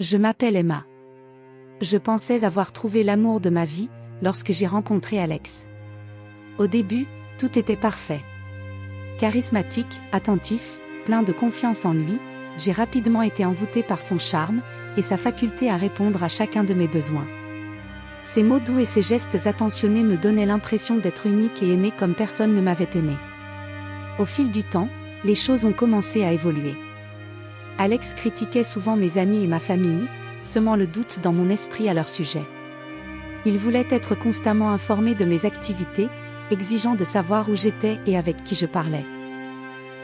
Je m'appelle Emma. Je pensais avoir trouvé l'amour de ma vie lorsque j'ai rencontré Alex. Au début, tout était parfait. Charismatique, attentif, plein de confiance en lui, j'ai rapidement été envoûtée par son charme et sa faculté à répondre à chacun de mes besoins. Ses mots doux et ses gestes attentionnés me donnaient l'impression d'être unique et aimée comme personne ne m'avait aimée. Au fil du temps, les choses ont commencé à évoluer. Alex critiquait souvent mes amis et ma famille, semant le doute dans mon esprit à leur sujet. Il voulait être constamment informé de mes activités, exigeant de savoir où j'étais et avec qui je parlais.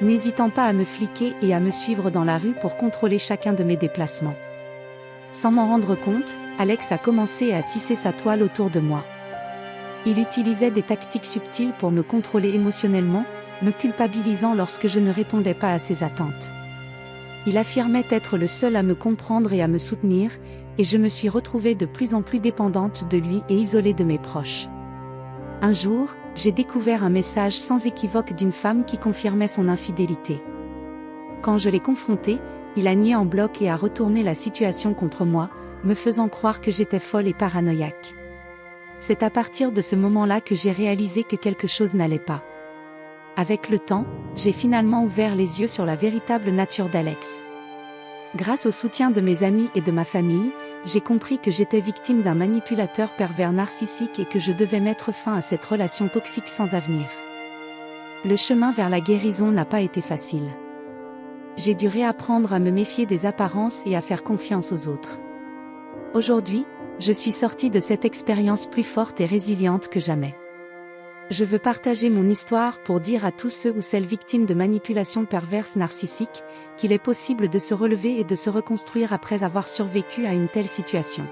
N'hésitant pas à me fliquer et à me suivre dans la rue pour contrôler chacun de mes déplacements. Sans m'en rendre compte, Alex a commencé à tisser sa toile autour de moi. Il utilisait des tactiques subtiles pour me contrôler émotionnellement, me culpabilisant lorsque je ne répondais pas à ses attentes. Il affirmait être le seul à me comprendre et à me soutenir, et je me suis retrouvée de plus en plus dépendante de lui et isolée de mes proches. Un jour, j'ai découvert un message sans équivoque d'une femme qui confirmait son infidélité. Quand je l'ai confronté, il a nié en bloc et a retourné la situation contre moi, me faisant croire que j'étais folle et paranoïaque. C'est à partir de ce moment-là que j'ai réalisé que quelque chose n'allait pas. Avec le temps, j'ai finalement ouvert les yeux sur la véritable nature d'Alex. Grâce au soutien de mes amis et de ma famille, j'ai compris que j'étais victime d'un manipulateur pervers narcissique et que je devais mettre fin à cette relation toxique sans avenir. Le chemin vers la guérison n'a pas été facile. J'ai dû réapprendre à me méfier des apparences et à faire confiance aux autres. Aujourd'hui, je suis sortie de cette expérience plus forte et résiliente que jamais. Je veux partager mon histoire pour dire à tous ceux ou celles victimes de manipulations perverses narcissiques qu'il est possible de se relever et de se reconstruire après avoir survécu à une telle situation.